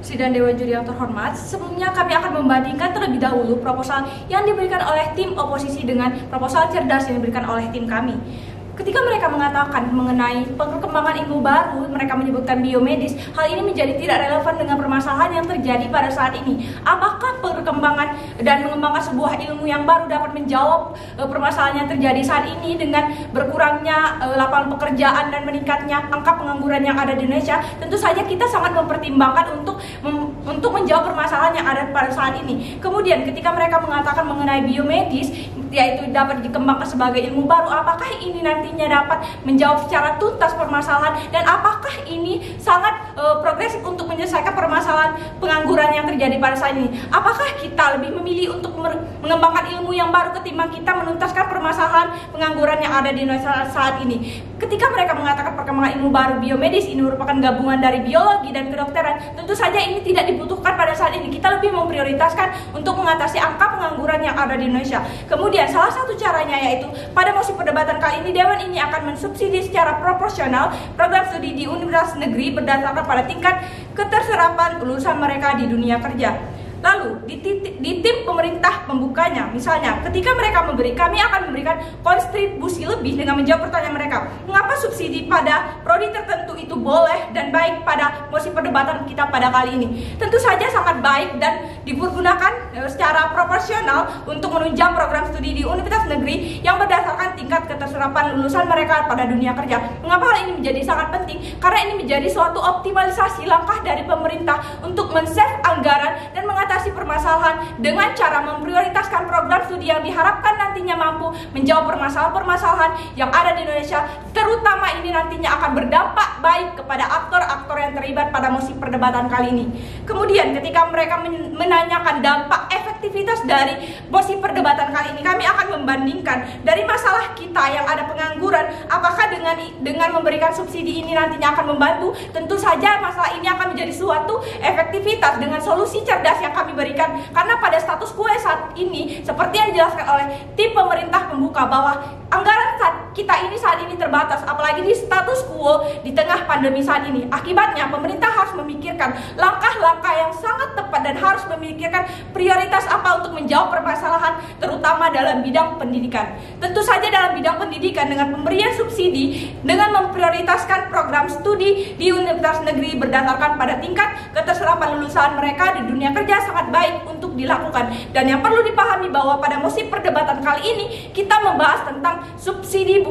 Sidang Dewan Juri yang terhormat, sebelumnya kami akan membandingkan terlebih dahulu proposal yang diberikan oleh tim oposisi dengan proposal cerdas yang diberikan oleh tim kami. Ketika mereka mengatakan mengenai perkembangan ilmu baru, mereka menyebutkan biomedis, hal ini menjadi tidak relevan dengan permasalahan yang terjadi pada saat ini. Apakah perkembangan dan mengembangkan sebuah ilmu yang baru dapat menjawab permasalahan yang terjadi saat ini dengan berkurangnya lapangan pekerjaan dan meningkatnya angka pengangguran yang ada di Indonesia? Tentu saja kita sangat mempertimbangkan untuk menjawab permasalahan yang ada pada saat ini. Kemudian ketika mereka mengatakan mengenai biomedis, yaitu dapat dikembangkan sebagai ilmu baru, apakah ini nantinya dapat menjawab secara tuntas permasalahan dan apakah ini sangat progresif untuk menyelesaikan permasalahan pengangguran yang terjadi pada saat ini? Apakah kita lebih memilih untuk mengembangkan ilmu yang baru ketimbang kita menuntaskan permasalahan pengangguran yang ada di Indonesia saat ini? Ketika mereka mengatakan perkembangan ilmu baru biomedis ini merupakan gabungan dari biologi dan kedokteran, tentu saja ini tidak dibutuhkan pada saat ini. Kita lebih memprioritaskan untuk mengatasi angka pengangguran yang ada di Indonesia. Kemudian salah satu caranya yaitu pada mosi perdebatan kali ini, Dewan ini akan mensubsidi secara proporsional program studi di universitas negeri berdasarkan pada tingkat keterserapan lulusan mereka di dunia kerja. Lalu di tim pemerintah pembukanya, misalnya ketika mereka kami akan memberikan kontribusi lebih dengan menjawab pertanyaan mereka, mengapa subsidi pada prodi tertentu itu boleh dan baik pada mosi perdebatan kita pada kali ini? Tentu saja sangat baik dan dipergunakan secara proporsional untuk menunjang program studi di universitas negeri yang berdasarkan tingkat keterserapan lulusan mereka pada dunia kerja. Mengapa hal ini menjadi sangat penting? Karena ini menjadi suatu optimalisasi langkah dari pemerintah untuk men-save anggaran dan mengatasi permasalahan dengan cara memprioritaskan program studi yang diharapkan nantinya mampu menjawab permasalahan-permasalahan yang ada di Indonesia, terutama ini nantinya akan berdampak baik kepada aktor-aktor yang terlibat pada mosi perdebatan kali ini. Kemudian ketika mereka menanyakan dampak efektivitas dari mosi perdebatan kali ini, kami akan membandingkan dari masalah kita yang ada pengangguran, apakah dengan memberikan subsidi ini nantinya akan membantu? Tentu saja masalah ini akan menjadi suatu efektivitas dengan solusi cerdas yang kami berikan, karena pada status quo saat ini seperti yang dijelaskan oleh tim pemerintah pembuka bahwa anggaran saat ini terbatas, apalagi di status quo di tengah pandemi saat ini. Akibatnya pemerintah harus memikirkan langkah-langkah yang sangat tepat dan harus memikirkan prioritas apa untuk menjawab permasalahan terutama dalam bidang pendidikan. Tentu saja dalam bidang pendidikan dengan pemberian subsidi dengan memprioritaskan program studi di universitas negeri berdasarkan pada tingkat keterserapan lulusan mereka di dunia kerja sangat baik untuk dilakukan. Dan yang perlu dipahami bahwa pada mosi perdebatan kali ini kita membahas tentang subsidi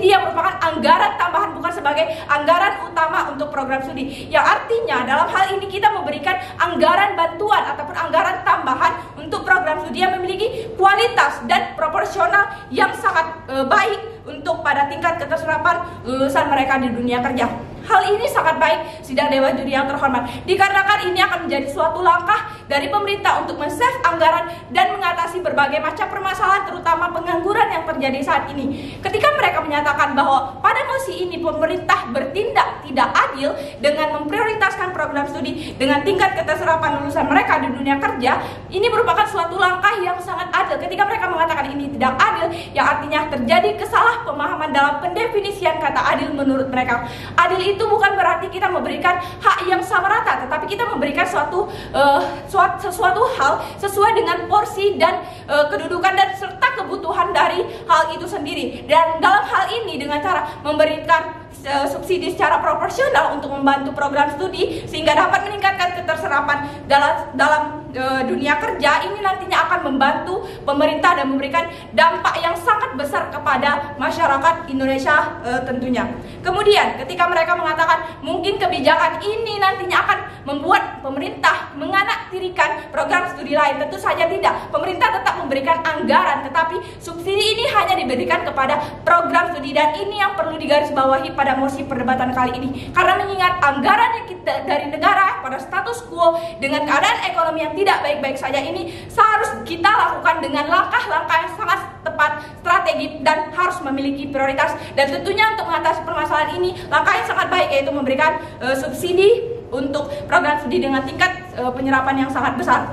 yang merupakan anggaran tambahan, bukan sebagai anggaran utama untuk program studi. Yang artinya dalam hal ini kita memberikan anggaran bantuan ataupun anggaran tambahan untuk program studi yang memiliki kualitas dan proporsional yang sangat baik untuk pada tingkat keterserapan lulusan mereka di dunia kerja. Hal ini sangat baik sidang Dewan Juri yang terhormat, dikarenakan ini akan menjadi suatu langkah dari pemerintah untuk men-save anggaran dan mengatasi berbagai macam permasalahan terutama pengangguran yang terjadi saat ini. Ketika mereka menyatakan bahwa pada mosi ini pemerintah bertindak tidak adil dengan memprioritaskan program studi dengan tingkat keterserapan lulusan mereka di dunia kerja, ini merupakan suatu langkah yang sangat adil. Ketika mereka mengatakan ini tidak adil, yang artinya terjadi kesalahpahaman dalam pendefinisian kata adil menurut mereka. Adil itu bukan berarti kita memberikan hak yang sama rata, tetapi kita memberikan sesuatu hal sesuai dengan porsi dan kedudukan dan serta kebutuhan dari hal itu sendiri. Dan dalam hal ini dengan cara memberikan subsidi secara proporsional untuk membantu program studi sehingga dapat meningkatkan keterserapan dalam dunia kerja, ini nantinya akan membantu pemerintah dan memberikan dampak yang sangat besar kepada masyarakat Indonesia tentunya. Kemudian ketika mereka mengatakan mungkin kebijakan ini nantinya akan membuat pemerintah menganaktirikan program studi lain, tentu saja tidak. Pemerintah tetap memberikan anggaran, tetapi subsidi ini hanya diberikan kepada program studi, dan ini yang perlu digarisbawahi pada mosi perdebatan kali ini. Karena mengingat anggaran yang dari negara pada status quo dengan keadaan ekonomi yang tidak baik-baik saja, ini seharus kita lakukan dengan langkah-langkah yang sangat tepat, strategis, dan harus memiliki prioritas. Dan tentunya untuk mengatasi permasalahan ini, langkah yang sangat baik yaitu memberikan subsidi untuk program studi dengan tingkat penyerapan yang sangat besar.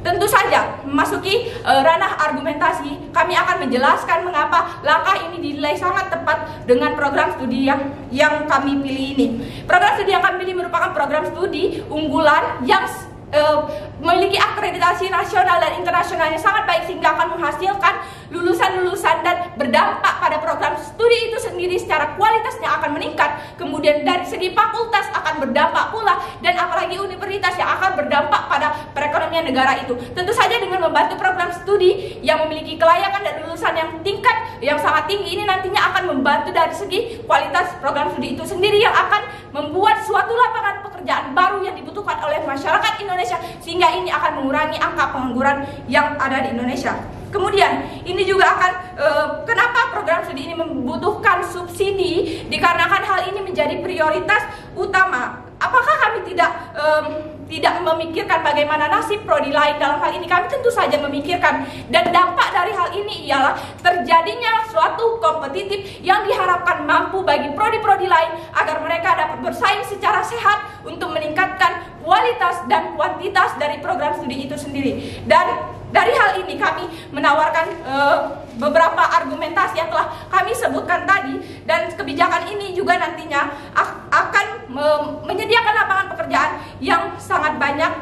Tentu saja memasuki ranah argumentasi, kami akan menjelaskan mengapa langkah ini dinilai sangat tepat dengan program studi yang kami pilih ini. Program studi yang kami pilih merupakan program studi unggulan yang memiliki akreditasi nasional dan internasional yang sangat baik, sehingga akan menghasilkan lulusan-lulusan dan berdampak pada program studi itu sendiri secara kualitasnya akan meningkat. Kemudian dari segi fakultas akan berdampak pula, dan apalagi universitas yang akan berdampak pada perekonomian negara itu. Tentu saja dengan membantu program studi yang memiliki kelayakan dan lulusan yang tingkat yang sangat tinggi ini nantinya akan membantu dari segi kualitas program studi itu sendiri, yang akan membuat suatu lapangan pekerjaan baru yang dibutuhkan oleh masyarakat Indonesia, sehingga ini akan mengurangi angka pengangguran yang ada di Indonesia. Kemudian ini juga akan kenapa program studi ini membutuhkan subsidi, dikarenakan hal ini menjadi prioritas utama. Apakah kami tidak memikirkan bagaimana nasib prodi lain dalam hal ini? Kami tentu saja memikirkan, dan dampak dari hal ini ialah terjadinya suatu kompetitif yang diharapkan mampu bagi prodi-prodi lain agar mereka dapat bersaing secara sehat untuk meningkatkan kualitas dan kuantitas dari program studi itu sendiri. Dan dari hal ini kami menawarkan beberapa argumentasi yang telah kami sebutkan tadi, dan kebijakan ini juga nantinya akan menyediakan lapangan pekerjaan yang sangat banyak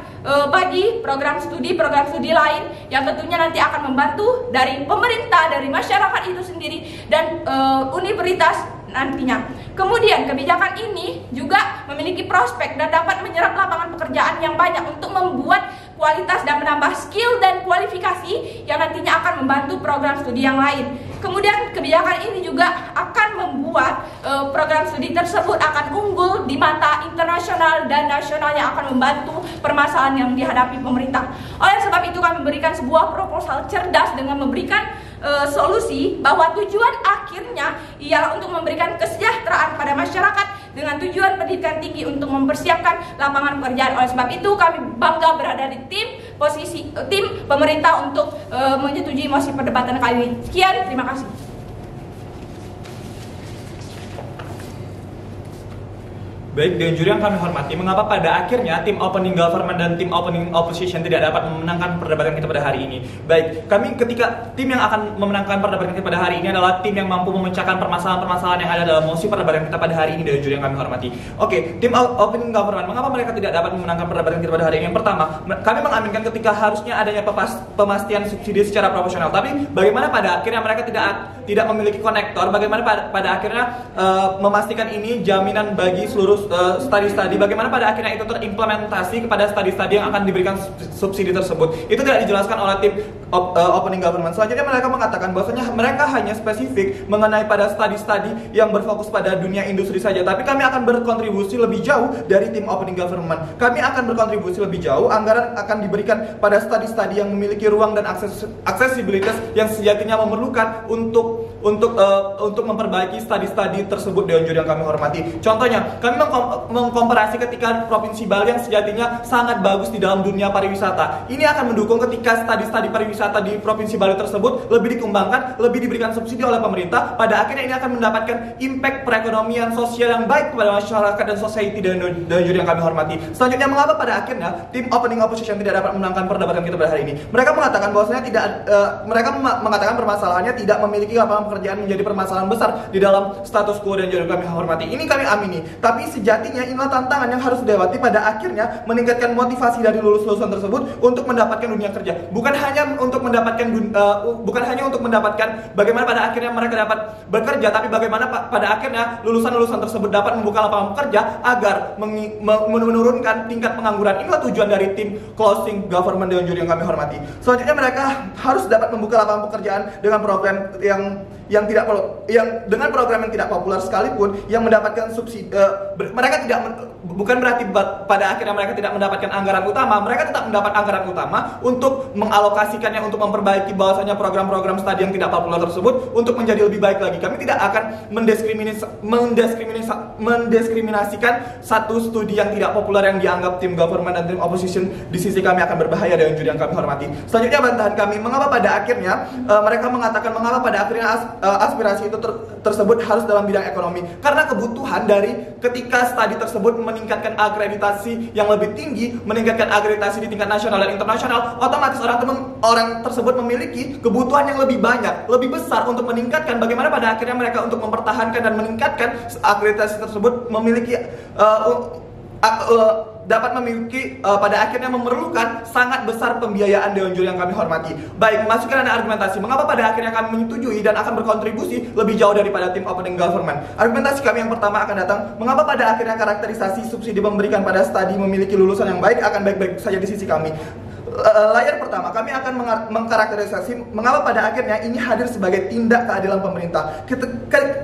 bagi program studi lain yang tentunya nanti akan membantu dari pemerintah, dari masyarakat itu sendiri, dan universitas nantinya. Kemudian kebijakan ini juga memiliki prospek dan dapat menyerap lapangan pekerjaan yang banyak untuk membuat kualitas dan menambah skill dan kualifikasi yang nantinya akan membantu program studi yang lain. Kemudian kebijakan ini juga akan membuat program studi tersebut akan unggul di mata internasional dan nasional, yang akan membantu permasalahan yang dihadapi pemerintah. Oleh sebab itu kami memberikan sebuah proposal cerdas dengan memberikan solusi bahwa tujuan akhirnya ialah untuk memberikan kesejahteraan pada masyarakat dengan tujuan pendidikan tinggi untuk mempersiapkan lapangan pekerjaan. Oleh sebab itu kami bangga berada di tim pemerintah untuk menyetujui mosi perdebatan kali ini. Sekian, terima kasih. Baik, Dewan Juri yang kami hormati, mengapa pada akhirnya tim opening government dan tim opening opposition tidak dapat memenangkan perdebatan kita pada hari ini? Baik, ketika tim yang akan memenangkan perdebatan kita pada hari ini adalah tim yang mampu memecahkan permasalahan-permasalahan yang ada dalam mosi perdebatan kita pada hari ini, Dewan Juri yang kami hormati. Oke, tim opening government, mengapa mereka tidak dapat memenangkan perdebatan kita pada hari ini? Yang pertama, kami mengaminkan ketika harusnya adanya pemastian subsidi secara proporsional, tapi bagaimana pada akhirnya mereka tidak memiliki konektor? Bagaimana pada akhirnya memastikan ini jaminan bagi seluruh studi-studi, bagaimana pada akhirnya itu terimplementasi kepada studi-studi yang akan diberikan subsidi tersebut? Itu tidak dijelaskan oleh tim opening government. Selanjutnya mereka mengatakan bahwasanya mereka hanya spesifik mengenai pada studi-studi yang berfokus pada dunia industri saja, tapi kami akan berkontribusi lebih jauh dari tim opening government. Kami akan berkontribusi lebih jauh, anggaran akan diberikan pada studi-studi yang memiliki ruang dan aksesibilitas yang sejatinya memerlukan untuk memperbaiki studi-studi tersebut, Dewan Juri yang kami hormati. Contohnya, kami mengkomparasi ketika Provinsi Bali yang sejatinya sangat bagus di dalam dunia pariwisata. Ini akan mendukung ketika studi-studi pariwisata di Provinsi Bali tersebut lebih dikembangkan, lebih diberikan subsidi oleh pemerintah. Pada akhirnya ini akan mendapatkan impact perekonomian sosial yang baik kepada masyarakat dan society, dan Juri yang kami hormati. Selanjutnya, mengapa pada akhirnya tim opening opposition tidak dapat memenangkan perdebatan kita pada hari ini? Mereka mengatakan bahwasanya mereka mengatakan permasalahannya tidak memiliki lapangan pekerjaan menjadi permasalahan besar di dalam status quo, dan Juri kami hormati. Ini kami amini. Tapi sejatinya inilah tantangan yang harus dilewati pada akhirnya, meningkatkan motivasi dari lulusan tersebut untuk mendapatkan dunia kerja. Bukan hanya untuk mendapatkan bagaimana pada akhirnya mereka dapat bekerja, tapi bagaimana pada akhirnya lulusan-lulusan tersebut dapat membuka lapangan pekerja agar menurunkan tingkat pengangguran. Inilah tujuan dari tim closing government, Dewan Juri yang kami hormati. Selanjutnya mereka harus dapat membuka lapangan pekerjaan dengan program dengan program yang tidak populer sekalipun, yang mendapatkan subsidi. Mereka bukan berarti pada akhirnya mereka tidak mendapatkan anggaran utama. Mereka tetap mendapat anggaran utama untuk mengalokasikannya untuk memperbaiki bahwasanya program-program studi yang tidak populer tersebut untuk menjadi lebih baik lagi. Kami tidak akan mendiskriminasikan satu studi yang tidak populer yang dianggap tim government dan tim opposition di sisi kami akan berbahaya, Dewan Juri yang kami hormati. Selanjutnya, bantahan kami, mengapa pada akhirnya mereka mengatakan mengapa pada akhirnya aspirasi itu tersebut harus dalam bidang ekonomi? Karena kebutuhan dari ketika studi tersebut meningkatkan akreditasi yang lebih tinggi, meningkatkan akreditasi di tingkat nasional dan internasional, otomatis orang tersebut memiliki kebutuhan yang lebih banyak, lebih besar untuk meningkatkan bagaimana pada akhirnya mereka untuk mempertahankan dan meningkatkan akreditasi tersebut memiliki dapat memiliki pada akhirnya memerlukan sangat besar pembiayaan Dewan Juri yang kami hormati. Baik, masukkan ada argumentasi mengapa pada akhirnya kami menyetujui dan akan berkontribusi lebih jauh daripada tim opening government. Argumentasi kami yang pertama akan datang, mengapa pada akhirnya karakterisasi subsidi memberikan pada studi memiliki lulusan yang baik akan baik-baik saja di sisi kami. Layar pertama, kami akan mengkarakterisasi mengapa pada akhirnya ini hadir sebagai tindak keadilan pemerintah.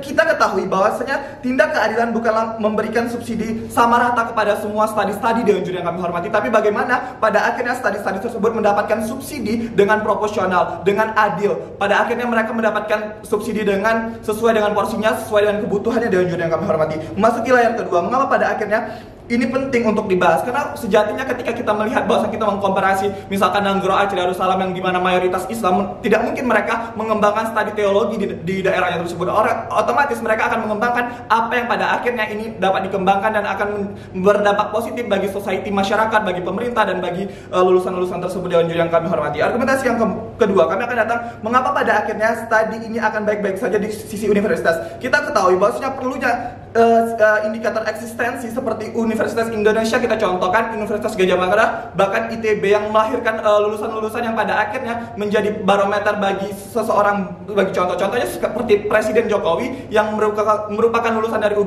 Kita ketahui bahwasanya tindak keadilan bukanlah memberikan subsidi sama rata kepada semua studi-studi Dewan Juri yang kami hormati, tapi bagaimana pada akhirnya studi-studi tersebut mendapatkan subsidi dengan proporsional, dengan adil. Pada akhirnya mereka mendapatkan subsidi dengan sesuai dengan porsinya, sesuai dengan kebutuhannya Dewan Juri yang kami hormati. Memasuki layar kedua, mengapa pada akhirnya ini penting untuk dibahas karena sejatinya ketika kita melihat bahwa kita mengkomparasi misalkan Nanggro Aceh Darussalam yang dimana mayoritas Islam, tidak mungkin mereka mengembangkan studi teologi di daerahnya tersebut. Otomatis mereka akan mengembangkan apa yang pada akhirnya ini dapat dikembangkan dan akan berdampak positif bagi society, masyarakat, bagi pemerintah dan bagi lulusan-lulusan tersebut Dewan Juri yang kami hormati. Argumentasi yang kedua, kami akan datang mengapa pada akhirnya studi ini akan baik-baik saja di sisi universitas. Kita ketahui bahwasanya perlunya indikator eksistensi seperti Universitas Indonesia, kita contohkan Universitas Gadjah Mada, bahkan ITB yang melahirkan lulusan-lulusan yang pada akhirnya menjadi barometer bagi seseorang, bagi contoh-contohnya seperti Presiden Jokowi yang merupakan lulusan dari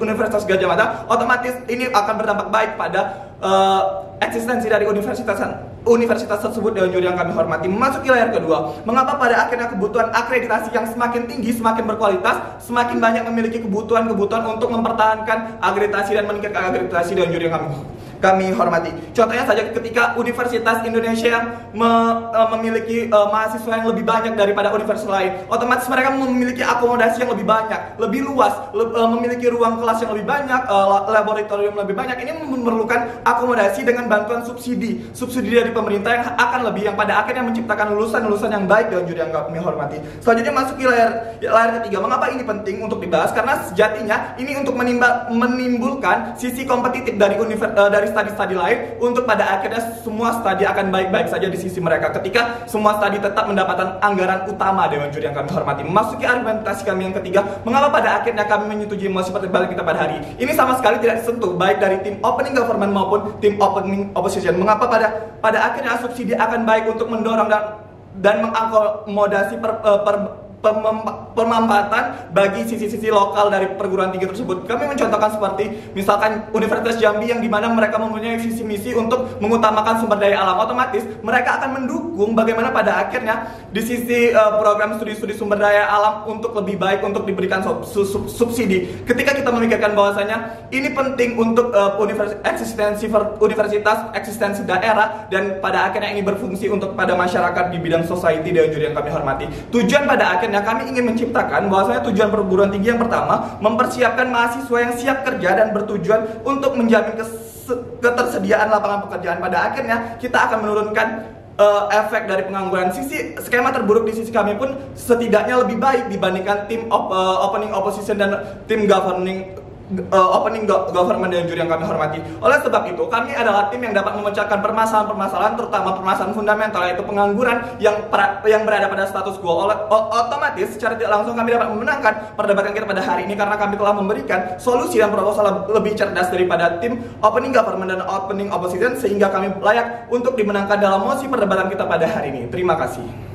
Universitas Gadjah Mada. Otomatis ini akan berdampak baik pada eksistensi dari universitas tersebut Dewan Juri yang kami hormati. Memasuki layar kedua, mengapa pada akhirnya kebutuhan akreditasi yang semakin tinggi, semakin berkualitas, semakin banyak memiliki kebutuhan untuk mempertahankan akreditasi dan meningkatkan akreditasi Dewan Juri yang kami hormati. Contohnya saja ketika Universitas Indonesia memiliki mahasiswa yang lebih banyak daripada universitas lain, otomatis mereka memiliki akomodasi yang lebih banyak, lebih luas, memiliki ruang kelas yang lebih banyak, laboratorium lebih banyak. Ini memerlukan akomodasi dengan bantuan subsidi dari pemerintah yang akan lebih, yang pada akhirnya menciptakan lulusan-lulusan yang baik Dewan Juri yang kami hormati. Selanjutnya masuk ke layar ketiga, mengapa ini penting untuk dibahas? Karena sejatinya ini untuk menimbulkan sisi kompetitif dari studi-studi lain untuk pada akhirnya semua studi akan baik-baik saja di sisi mereka ketika semua studi tetap mendapatkan anggaran utama Dewan Juri yang kami hormati. Memasuki argumentasi kami yang ketiga, mengapa pada akhirnya kami menyetujui mosi pertimbangan kita pada hari ini sama sekali tidak disentuh baik dari tim opening government maupun tim opening opposition. Mengapa pada akhirnya subsidi akan baik untuk mendorong dan mengakomodasi pemanfaatan bagi sisi-sisi lokal dari perguruan tinggi tersebut. Kami mencontohkan seperti misalkan Universitas Jambi yang dimana mereka mempunyai visi misi untuk mengutamakan sumber daya alam. Otomatis mereka akan mendukung bagaimana pada akhirnya di sisi program studi-studi sumber daya alam untuk lebih baik untuk diberikan subsidi. Ketika kita memikirkan bahwasanya ini penting untuk eksistensi universitas, eksistensi daerah, dan pada akhirnya ini berfungsi untuk pada masyarakat di bidang society Dewan Juri yang kami hormati. Tujuan pada akhirnya kami ingin menciptakan bahwasanya tujuan perguruan tinggi yang pertama mempersiapkan mahasiswa yang siap kerja dan bertujuan untuk menjamin ketersediaan lapangan pekerjaan. Pada akhirnya kita akan menurunkan efek dari pengangguran. Sisi skema terburuk di sisi kami pun setidaknya lebih baik dibandingkan tim opening opposition dan tim opening government Dewan Juri yang kami hormati. Oleh sebab itu, kami adalah tim yang dapat memecahkan permasalahan-permasalahan, terutama permasalahan fundamental, yaitu pengangguran yang berada pada status quo. Otomatis, secara tidak langsung kami dapat memenangkan perdebatan kita pada hari ini karena kami telah memberikan solusi dan proposal lebih cerdas daripada tim opening government dan opening opposition, sehingga kami layak untuk dimenangkan dalam mosi perdebatan kita pada hari ini. Terima kasih.